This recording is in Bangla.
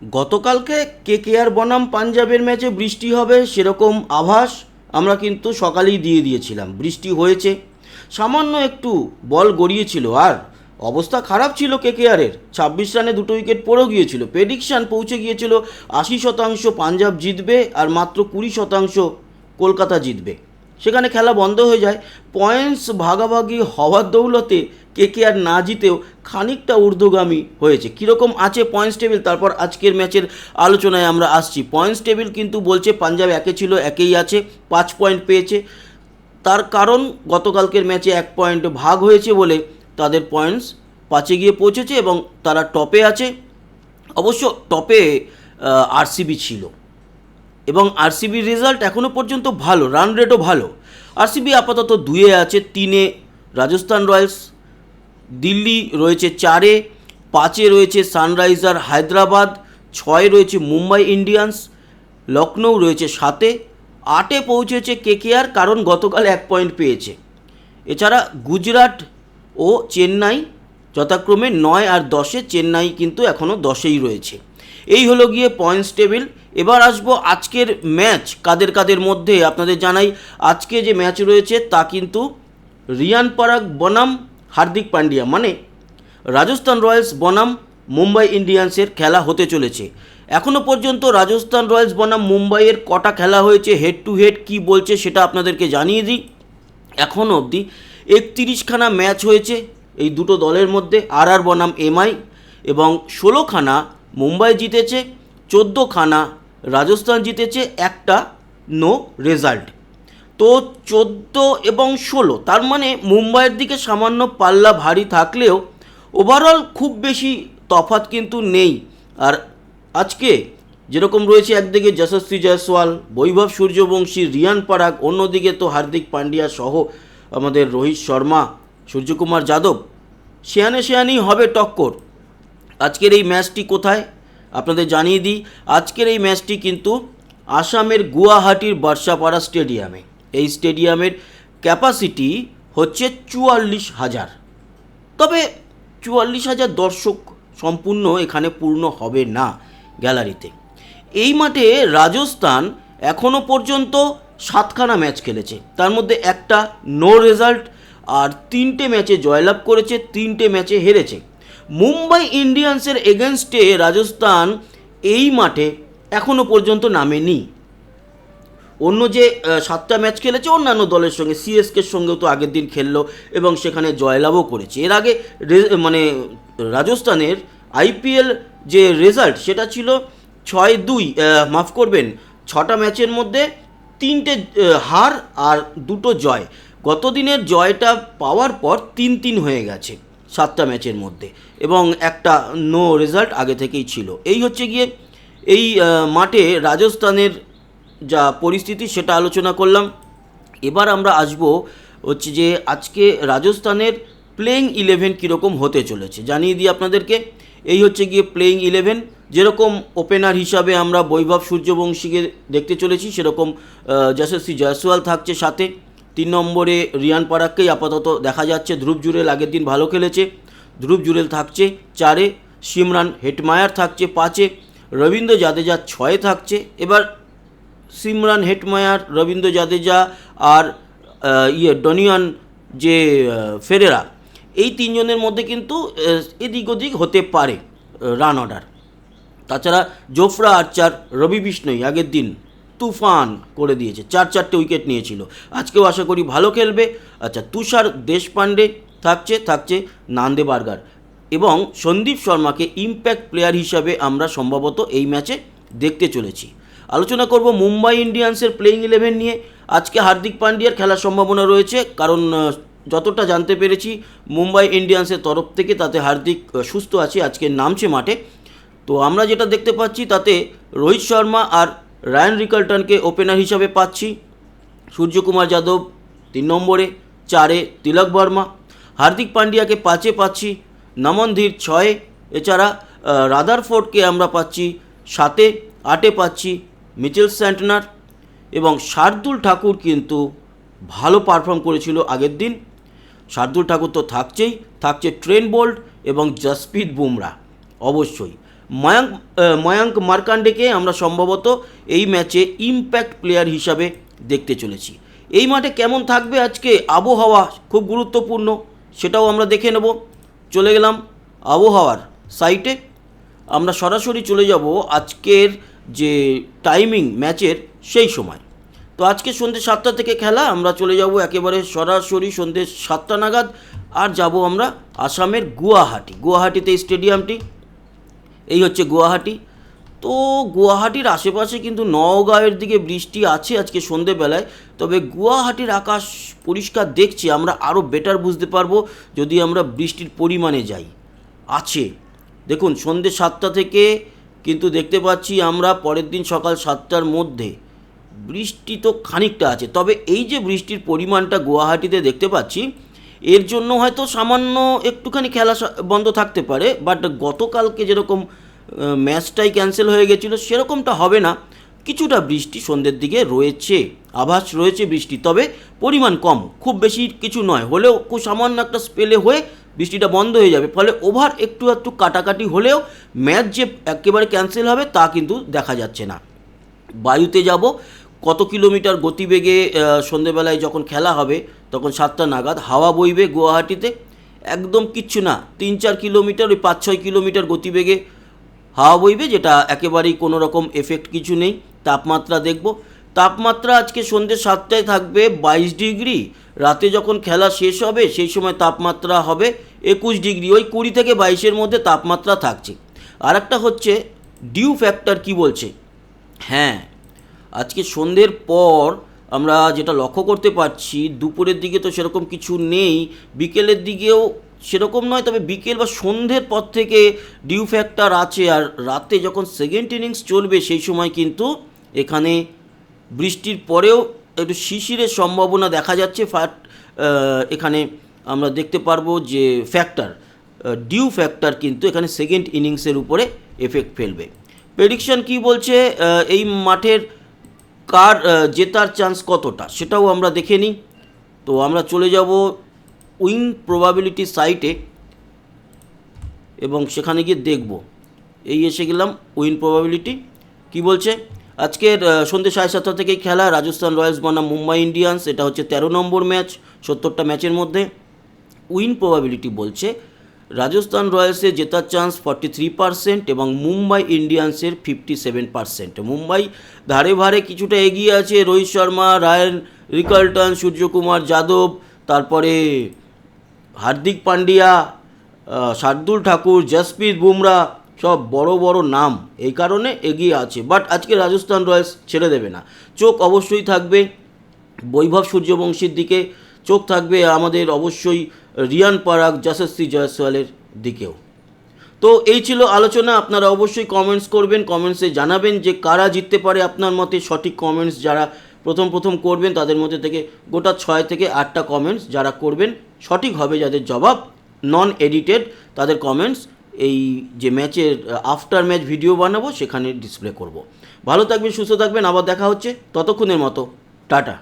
গতকালকে কেকেআর বনাম পাঞ্জাবের ম্যাচে বৃষ্টি হবে সেরকম আভাস আমরা কিন্তু সকালেই দিয়ে দিয়েছিলাম। বৃষ্টি হয়েছে, সামান্য একটু বল গড়িয়েছিল, আর অবস্থা খারাপ ছিল কেকেআরের। 26 রানে 2 উইকেট পড়েও গিয়েছিল। প্রেডিকশান পৌঁছে গিয়েছিল 80% পাঞ্জাব জিতবে আর মাত্র 20% কলকাতা জিতবে। সেখানে খেলা বন্ধ হয়ে যায়। পয়েন্টস ভাগাভাগি হওয়ার দৌলতে কেকেআর না জিতেও খানিকটা ঊর্ধ্বগামী হয়েছে। কীরকম আছে পয়েন্টস টেবিল, তারপর আজকের ম্যাচের আলোচনায় আমরা আসছি। পয়েন্টস টেবিল কিন্তু বলছে পাঞ্জাব একে ছিল, একেই আছে, 5 পয়েন্ট পেয়েছে। তার কারণ গতকালকের ম্যাচে 1 পয়েন্ট ভাগ হয়েছে বলে তাদের পয়েন্টস 5-এ গিয়ে পৌঁছেছে এবং তারা টপে আছে। অবশ্য টপে আরসিবি ছিল এবং আরসিবির রেজাল্ট এখনও পর্যন্ত ভালো, রান রেটও ভালো। আরসিবি আপাতত 2-এ আছে, 3-এ রাজস্থান রয়্যালস, দিল্লি রয়েছে 4-এ, 5-এ রয়েছে সানরাইজার হায়দ্রাবাদ, 6-এ রয়েছে মুম্বাই ইন্ডিয়ান্স, লখনৌ রয়েছে 7-এ, 8-এ পৌঁছেছে কেকেআর, কারণ গতকাল 1 পয়েন্ট পেয়েছে। এছাড়া গুজরাট ও চেন্নাই যথাক্রমে 9 আর 10-এ, চেন্নাই কিন্তু এখনও 10-এই রয়েছে। এই হলো গিয়ে পয়েন্টস টেবিল। এবার আসবো আজকের ম্যাচ কাদের কাদের মধ্যে। আপনাদের জানাই আজকে যে ম্যাচ রয়েছে তা কিন্তু রিয়ান পরাগ বনাম হার্দিক পান্ডিয়া, মানে রাজস্থান রয়্যালস বনাম মুম্বাই ইন্ডিয়ান্সের খেলা হতে চলেছে। এখনও পর্যন্ত রাজস্থান রয়্যালস বনাম মুম্বাইয়ের কটা খেলা হয়েছে, হেড টু হেড কী বলছে সেটা আপনাদেরকে জানিয়ে দিই। এখনও অবধি 31খানা ম্যাচ হয়েছে এই দুটো দলের মধ্যে, আর বনাম এমআই, এবং 16খানা মুম্বাই জিতেছে, 14খানা রাজস্থান জিতেছে, একটা নো রেজাল্ট। তো 14 এবং 16, তার মানে মুম্বাইয়ের দিকে সামান্য পাল্লা ভারী থাকলেও ওভারঅল খুব বেশি তফাৎ কিন্তু নেই। আর আজকে যেরকম রয়েছে একদিকে যশস্বী জয়সওয়াল, বৈভব সূর্যবংশী, রিয়ান পরাগ, অন্যদিকে তো হার্দিক পান্ডিয়া সহ আমাদের রোহিত শর্মা, সূর্যকুমার যাদব, সেয়ানেই হবে টক্কর। আজকের এই ম্যাচটি কোথায় আপনাদের জানিয়ে দিই। আজকের এই ম্যাচটি কিন্তু আসামের গুয়াহাটির বার্সাপাড়া স্টেডিয়ামে। এই স্টেডিয়ামের ক্যাপাসিটি হচ্ছে 44,000, তবে 44,000 দর্শক সম্পূর্ণ এখানে পূর্ণ হবে না গ্যালারিতে। এই মাঠে রাজস্থান এখনও পর্যন্ত 7খানা ম্যাচ খেলেছে, তার মধ্যে একটা নো রেজাল্ট, আর 3টে ম্যাচে জয়লাভ করেছে, 3টে ম্যাচে হেরেছে। মুম্বাই ইন্ডিয়ান্সের এগেনস্টে রাজস্থান এই মাঠে এখনও পর্যন্ত নামেনি। অন্য যে 7টা ম্যাচ খেলেছে অন্যান্য দলের সঙ্গে, সিএসকের সঙ্গেও তো আগের দিন খেললো এবং সেখানে জয়লাভও করেছে। এর আগে মানে রাজস্থানের আইপিএল যে রেজাল্ট সেটা ছিল 6-2, মাফ করবেন, 6টা ম্যাচের মধ্যে 3টে হার আর 2টো জয়। গত দিনের জয়টা পাওয়ার পর 3-3 হয়ে গেছে 7টা ম্যাচের মধ্যে, এবং একটা নো রেজাল্ট আগে থেকেই ছিল। এই হচ্ছে গিয়ে এই মাঠে রাজস্থানের যা পরিস্থিতি সেটা আলোচনা করলাম। এবার আমরা আসব হচ্ছে যে আজকে রাজস্থানের প্লেইং 11 কীরকম হতে চলেছে জানিয়ে দিই আপনাদেরকে। এই হচ্ছে গিয়ে প্লেইং 11। যেরকম ওপেনার হিসাবে আমরা বৈভব সূর্যবংশীকে দেখতে চলেছি, সেরকম যশস্বী জয়সওয়াল থাকছে সাথে। 3 নম্বরে রিয়ান পরাগকেই আপাতত দেখা যাচ্ছে। ধ্রুব জুরেল আগের দিন ভালো খেলেছে, ধ্রুব জুরেল থাকছে 4-এ। সিমরান হেটমায়ার থাকছে 5-এ। রবীন্দ্র জাদেজা 6-এ থাকছে। এবার সিমরান হেটমায়ার, রবীন্দ্র জাদেজা আর ডনিয়ান যে ফেরেরা, এই 3 জনের মধ্যে কিন্তু এদিক ওদিক হতে পারে রান অর্ডার। তাছাড়া জোফরা আর্চার, রবি বিষ্ণই আগের দিন তুফান করে দিয়েছে, 4-4টে উইকেট নিয়েছিল, আজকেও আশা করি ভালো খেলবে। আচ্ছা, তুষার দেশপান্ডে থাকছে নান্দে বার্গার, এবং সন্দীপ শর্মাকে ইম্প্যাক্ট প্লেয়ার হিসাবে আমরা সম্ভবত এই ম্যাচে দেখতে চলেছি। আলোচনা করব মুম্বাই ইন্ডিয়ান্সের প্লেইং 11 নিয়ে। আজকে হার্দিক পান্ডিয়ার খেলার সম্ভাবনা রয়েছে, কারণ যতটা জানতে পেরেছি মুম্বাই ইন্ডিয়ান্সের তরফ থেকে তাতে হার্দিক সুস্থ আছে, আজকে নামছে মাঠে। তো আমরা যেটা দেখতে পাচ্ছি তাতে রোহিত শর্মা আর রায়ান রিকালটনকে ওপেনার হিসাবে পাচ্ছি, সূর্যকুমার যাদব 3 নম্বরে, 4-এ তিলক বর্মা, হার্দিক পান্ডিয়াকে 5-এ পাচ্ছি, নমন ধীর 6-এ, এছাড়া রাদারফোর্ডকে আমরা পাচ্ছি 7-এ, 8-এ পাচ্ছি মিচেল স্যান্টনার, এবং শার্দুল ঠাকুর কিন্তু ভালো পারফর্ম করেছিল আগের দিন। শার্দুল ঠাকুর তো থাকছে ট্রেন্ট বোল্ট এবং জসপ্রীত বুমরা অবশ্যই। ময়াঙ্ক মার্কান্ডেকে আমরা সম্ভবত এই ম্যাচে ইম্প্যাক্ট প্লেয়ার হিসাবে দেখতে চলেছি। এই মাঠে কেমন থাকবে আজকে আবহাওয়া খুব গুরুত্বপূর্ণ, সেটাও আমরা দেখে নেব। চলে গেলাম আবহাওয়ার সাইটে, আমরা সরাসরি চলে যাব আজকের যে টাইমিং ম্যাচের সেই সময়। তো আজকে সন্ধ্যে 7টা থেকে খেলা, আমরা চলে যাব একেবারে সরাসরি সন্ধ্যে 7টা নাগাদ। আর যাব আমরা আসামের গুয়াহাটিতে এই স্টেডিয়ামটি, এই হচ্ছে গুয়াহাটি। তো গুয়াহাটির আশেপাশে কিন্তু নওগাঁয়ের দিকে বৃষ্টি আছে আজকে সন্ধেবেলায়, তবে গুয়াহাটির আকাশ পরিষ্কার দেখছি, আমরা আরও বেটার বুঝতে পারবো যদি আমরা বৃষ্টির পরিমাণে যাই। আছে দেখুন, সন্ধ্যে 7টা থেকে কিন্তু দেখতে পাচ্ছি আমরা পরের দিন সকাল 7টার মধ্যে বৃষ্টি তো খানিকটা আছে, তবে এই যে বৃষ্টির পরিমাণটা গুয়াহাটিতে দেখতে পাচ্ছি, এর জন্য হয়তো সামান্য একটুখানি খেলা বন্ধ থাকতে পারে। বাট গতকালকে যেরকম ম্যাচটাই ক্যান্সেল হয়ে গেছিলো সেরকমটা হবে না। কিছুটা বৃষ্টি সন্ধ্যের দিকে রয়েছে, আভাস রয়েছে বৃষ্টি, তবে পরিমাণ কম, খুব বেশি কিছু নয়, হলেও খুব সামান্য একটা স্পেলে হয়ে বৃষ্টিটা বন্ধ হয়ে যাবে। ফলে ওভার একটু কাটাকাটি হলেও ম্যাচ যে একেবারে ক্যান্সেল হবে তা কিন্তু দেখা যাচ্ছে না। বায়ুতে যাব, কত কিলোমিটার গতিবেগে সন্ধেবেলায় যখন খেলা হবে তখন 7টা নাগাদ হাওয়া বইবে গুয়াহাটিতে, একদম কিচ্ছু না, 3-4 কিলোমিটার, ওই 5-6 কিলোমিটার গতিবেগে হাওয়া বইবে, যেটা একেবারেই কোনো রকম এফেক্ট কিছু নেই। তাপমাত্রা দেখব, তাপমাত্রা আজকে সন্ধ্যে 7টায় থাকবে 22 ডিগ্রি, রাতে যখন খেলা শেষ হবে সেই সময় তাপমাত্রা হবে 21 ডিগ্রি, ওই 20 থেকে 22-এর মধ্যে তাপমাত্রা থাকছে। আর একটা হচ্ছে ডিউ ফ্যাক্টর কি বলছে, হ্যাঁ আজকে সন্ধ্যের পর আমরা যেটা লক্ষ্য করতে পারছি, দুপুরের দিকে তো সেরকম কিছু নেই, বিকেলের দিকেও সেরকম নয়, তবে বিকেল বা সন্ধ্যের পর থেকে ডিউ ফ্যাক্টর আছে। আর রাতে যখন সেকেন্ড ইনিংস চলবে সেই সময় কিন্তু এখানে বৃষ্টির পরেও একটু শিশিরের সম্ভাবনা দেখা যাচ্ছে। এখানে আমরা দেখতে পারবো যে ডিউ ফ্যাক্টর কিন্তু এখানে সেকেন্ড ইনিংসের উপরে এফেক্ট ফেলবে। প্রেডিকশন কি বলছে, এই মাঠের কার জেতার চান্স কতটা সেটাও আমরা দেখে নিই। তো আমরা চলে যাব উইন প্রবাবিলিটি সাইটে এবং সেখানে গিয়ে দেখব। এই এসে গেলাম উইন প্রবাবিলিটি, কি বলছে আজকের সন্ধ্যে 7:30 থেকেই খেলা, রাজস্থান রয়্যালস বনাম মুম্বাই ইন্ডিয়ান্স, এটা হচ্ছে 13 নম্বর ম্যাচ 70টা ম্যাচের মধ্যে। উইন প্রবাবিলিটি বলছে রাজস্থান রয়্যালসের জেতার চান্স 43% এবং মুম্বাই ইন্ডিয়ান্সের 57%। মুম্বাই ধারে ভারে কিছুটা এগিয়ে আছে, রোহিত শর্মা, রায়ান রিকালটন, সূর্যকুমার যাদব, তারপরে হার্দিক পান্ডিয়া, শার্দুল ঠাকুর, জসপ্রীত বুমরা, সব বড় বড় নাম, এই কারণে এগিয়ে আছে। বাট আজকে রাজস্থান রয়্যালস ছেড়ে দেবে না, চোখ অবশ্যই থাকবে বৈভব সূর্যবংশীর দিকে, চোখ থাকবে আমাদের অবশ্যই রিয়ান পরাগ, যশস্বী জয়সওয়ালের দিকেও। তো এই ছিল আলোচনা, আপনারা অবশ্যই কমেন্টস করবেন, কমেন্টসে জানাবেন যে কারা জিততে পারে আপনার মতে। সঠিক কমেন্টস যারা প্রথম করবেন তাদের মধ্যে থেকে গোটা 6 থেকে 8টা কমেন্টস যারা করবেন সঠিক হবে, যাদের জবাব নন এডিটেড, তাদের কমেন্টস এই যে ম্যাচের আফটার ম্যাচ ভিডিও বানাবো সেখানে ডিসপ্লে করব। ভালো থাকবেন, সুস্থ থাকবেন, আবার দেখা হচ্ছে, ততক্ষণের মতো টাটা।